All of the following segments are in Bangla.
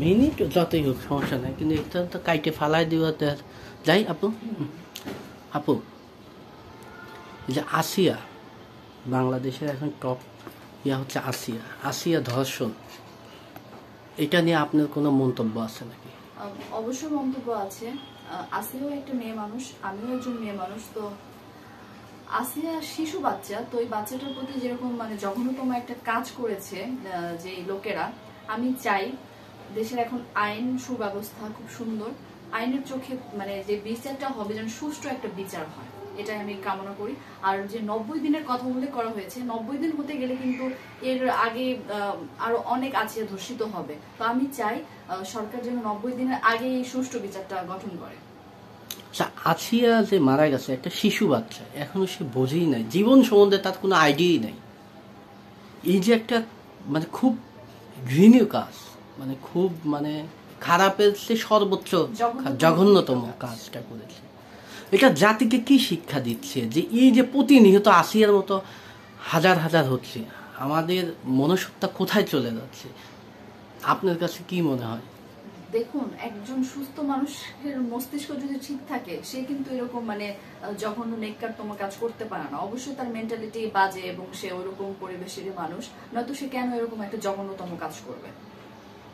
মিনিট যতই হোক সমস্যা নাই, কিন্তু এটা তো কাইটে ফালাই দিব। যাই আপু, আপু এই যে আসিয়া, বাংলাদেশের এখন টপ ইয়া হচ্ছে আসিয়া, আসিয়া ধর্ষণ, এটা নিয়ে আপনার কোনো মন্তব্য আছে নাকি? অবশ্যই মন্তব্য আছে। আসিয়াও একটা মেয়ে মানুষ, আমিও একজন মেয়ে মানুষ। তো আসিয়া শিশু বাচ্চা, তো এই বাচ্চাটার প্রতি যেরকম মানে জঘন্যতম একটা কাজ করেছে যে লোকেরা, আমি চাই দেশের এখন আইন সুব্যবস্থা খুব সুন্দর, আইনের চোখে মানে যে বিচারটা হবে যেন সুষ্ঠু একটা বিচার হয়, এটাই আমি কামনা করি। আর যে 90 দিনের কথা উল্লেখ করা হয়েছে, 90 দিন হতে গেলে কিন্তু এর আগে আরো অনেক আছে ধর্ষিত হবে। তো আমি চাই সরকার যেন 90 দিনের আগে এই সুষ্ঠু বিচারটা গঠন করে। আসিয়া যে মারা গেছে একটা শিশু বাচ্চা, এখনো সে বোঝেই নাই, জীবন সম্বন্ধে তার কোনো আইডিয়াই নাই। এই যে একটা মানে খুব ঘৃণীয় কাজ, মানে খুব মানে খারাপের সে সর্বোচ্চ জঘন্যতম কাজটা করেছে। এটা জাতিকে কি শিক্ষা দিচ্ছে যে এই যে প্রতিনিয়ত আসিয়ার মতো হাজার হাজার হচ্ছে, আমাদের মনুষ্যত্ব কোথায় চলে যাচ্ছে? আপনার কাছে কি মনে হয়? দেখুন, একজন সুস্থ মানুষের মস্তিষ্ক যদি ঠিক থাকে, সে কিন্তু এরকম মানে জঘন্য নেককারতম কাজ করতে পারে না। অবশ্যই তার মেন্টালিটি বাজে এবং সে ওরকম পরিবেশেরই মানুষ, নয়তো সে কেন এরকম একটা জঘন্যতম কাজ করবে?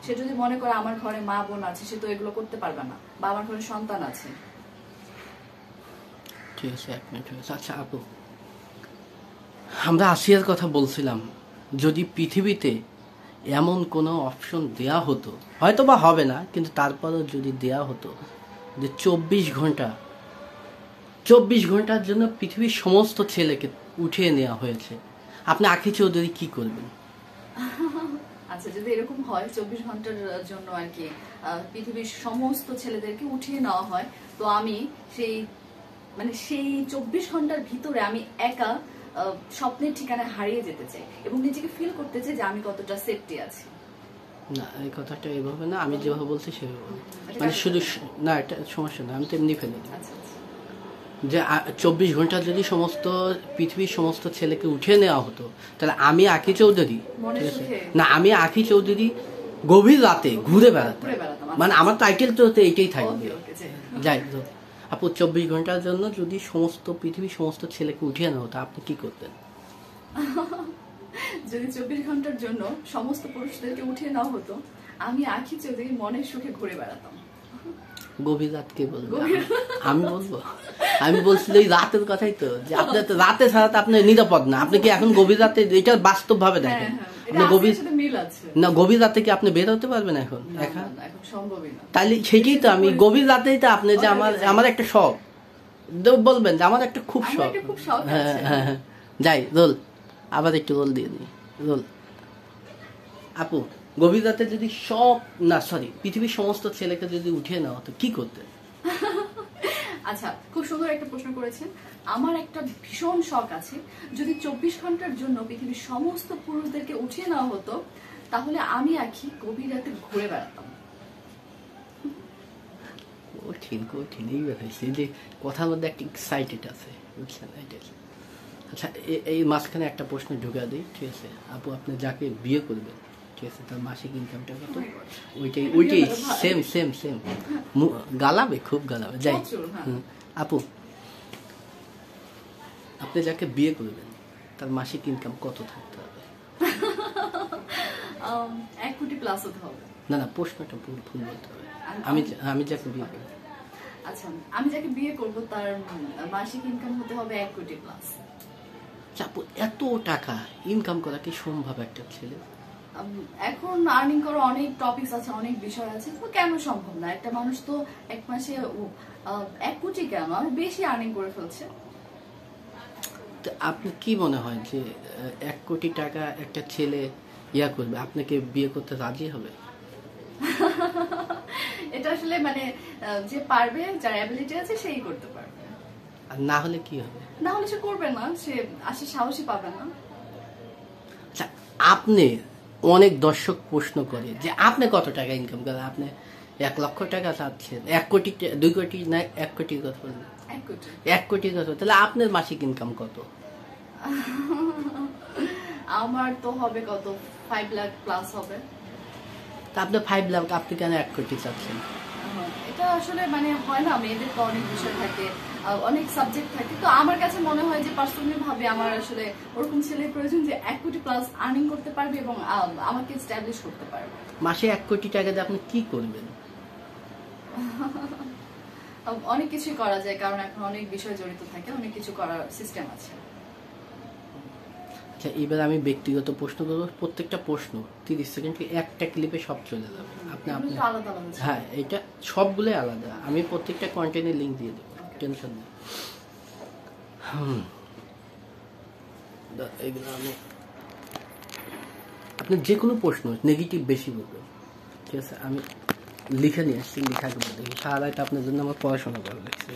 সে যদি মনে করে আমার ঘরে মা বোন আছে, সে তো এগুলো করতে পারবে না, বা আমার ঘরে সন্তান আছে। ঠিক আছে, এক মিনিট। আচ্ছা আপু, আমরা আসিয়ার কথা বলছিলাম, যদি পৃথিবীতে এমন কোনো অপশন দেয়া হতো, হয়তো বা হবে না, কিন্তু তারপরেও যদি দেয়া হতো যে 24 ঘন্টার জন্য পৃথিবীর সমস্ত ছেলেকে উঠিয়ে নেওয়া হয়েছে, আপনি আখি চৌধুরী কি করবেন? আচ্ছা, যদি এরকম হয় 24 ঘন্টার জন্য আর কি পৃথিবীর সমস্ত ছেলেদেরকে উঠিয়ে নেওয়া হয়, তো আমি সেই 24 ঘন্টার ভিতরে আমি একা স্বপ্নের ঠিকানায় হারিয়ে যেতে চাই এবং নিজেকে ফিল করতে চাই যে আমি কতটা সেফটি আছি। না, এই কথাটা এভাবে না, আমি যেভাবে বলছি সেভাবে, মানে শুধু না, এটা সমস্যা না, আমি তো এমনি ফেলে দিই যে 24 ঘন্টা যদি পৃথিবীর সমস্ত ছেলেকে উঠিয়ে নেওয়া হতো, তাহলে আমি আখি চৌধুরী, না আমি আখি চৌধুরী গভীর রাতে ঘুরে বেড়াতাম, মানে আমার টাইটেল তো এইটাই থাকবে। যাই আপু, 24 ঘন্টার জন্য যদি পৃথিবীর সমস্ত ছেলেকে উঠিয়ে নেওয়া হতো, আপনি কি করতেন? যদি 24 ঘন্টার জন্য সমস্ত পুরুষদেরকে উঠিয়ে নেওয়া হতো, আমি আখি চৌধুরী মনের সুখে ঘুরে বেড়াতাম। গভীর রাত কে বলবো? আমি বলবো? আমি বলছি এই রাতের কথাই তো, যে আপনার তো রাতে ছাড়া তো আপনি নিরাপদ না। আপনি কি এখন গভীর রাতে, এটা বাস্তব ভাবে দেখেন, গভীর রাতে কি আপনি বের হতে পারবেন এখন? তাহলে সেটাই তো, আমি গভীর রাতেই তো আপনি যে আমার একটা শখ বলবেন যে আমার একটা খুব শখ। হ্যাঁ হ্যাঁ হ্যাঁ, যাই রোল, আবার একটু রোল দিয়ে দিই, রোল। আপু, গভীর রাতে যদি পৃথিবীর সমস্ত ছেলেকে যদি উঠিয়ে নেওয়া হতো, কি করতে? আচ্ছা, খুব সুন্দর একটা প্রশ্ন করেছেন। আমার একটা ভীষণ শখ আছে, যদি 24 ঘন্টার জন্য পৃথিবীর সমস্ত পুরুষদেরকে উঠিয়ে নেওয়া হতো, তাহলে আমি আখি গভীর রাতে ঘুরে বেড়াতাম। কঠিন এই ব্যাপারটা, যে কথার মধ্যে একটা এক্সাইটেড আছে, বুঝছেন? আচ্ছা, এই মাঝখানে একটা প্রশ্ন ঢুকা দিই, ঠিক আছে আপু? আপনি যাকে বিয়ে করবেন, ঠিক আছে, তার মাসিক ইনকামটা কত? ওইটাই সেম সেম সেম গালাবে, খুব গালাবে। যাই আপু, আপনি যাকে বিয়ে করবেন তার মাসিক ইনকাম কত থাকতে হবে? 1 কোটি প্লাস হতে হবে। না, প্রশ্নটা ভুল বলতে হবে। আমি যাকে বিয়ে করব, আচ্ছা, আমি যাকে বিয়ে করব তার মাসিক ইনকাম হতে হবে 1 কোটি প্লাস। আপু, এত টাকা ইনকাম করা কি সম্ভব একটা ছেলে? এখন আর্নিং করার অনেক টপিকস আছে, অনেক বিষয় আছে, তো কেন সম্ভব না? একটা মানুষ তো এক মাসে 1 কোটি কেন, আমি বেশি আর্নিং করে ফেলছে। আপনি কি মনে হয় যে 1 কোটি টাকা একটা ছেলে ইয়া করবে, আপনাকে বিয়ে করতে রাজি হবে? এটা আসলে মানে যে পারবে, যার অ্যাবিলিটি আছে সেই করতে পারবে, আর না হলে কি হবে? না হলে সে করবে না, সে সাহসী পাবে না। আচ্ছা, আপনি অনেক দর্শক প্রশ্ন করে যে আপনি কত টাকা ইনকাম করেন, আপনি 1 লক্ষ টাকা চাচ্ছেন, 1 কোটি, 2 কোটি না 1 কোটির কথা বললেন? 1 কোটির কথা, তাহলে আপনার মাসিক ইনকাম কত? আমার তো হবে কত, 5 লাখ প্লাস হবে। তা আপনি 5 লাখ, আপনি কেন 1 কোটি চাচ্ছেন? এটা আসলে মানে হয় না, মেয়েদের তো অনেক বিষয় থাকে, অনেক সাবজেক্ট থাকে। তো আমার কাছে মনে হয় যে পার্সোনালি ভাবে আমার আসলে ওরকম ছেলের প্রয়োজন যে 1 কোটি প্লাস আর্নিং করতে পারবে এবং আমাকে এস্টাবলিশ করতে পারবে। মাসে 1 কোটি টাকা দিয়ে আপনি কি করবেন? অনেক কিছু করা যায়, কারণ এখন অনেক বিষয় জড়িত থাকে, অনেক কিছু করার সিস্টেম আছে। আচ্ছা, এবার আমি ব্যক্তিগত প্রশ্ন করবো, প্রত্যেকটা প্রশ্ন 30 সেকেন্ড, একটা ক্লিপে সব চলে যাবে। আপনি এগুলো তো আলাদা আলাদা। হ্যাঁ, এটা সবগুলোই আলাদা। আমি প্রত্যেকটা কন্টেন্টের লিঙ্ক দিয়ে দেবো, টেনশন নেই। এগুলো আমি, আপনার যে কোনো প্রশ্ন নেগেটিভ বেশি বলবেন, ঠিক আছে? আমি লিখে নিয়ে আসছি, লিখা দেখি সারা রাত আপনার জন্য আমার পড়াশোনা করা লাগছে।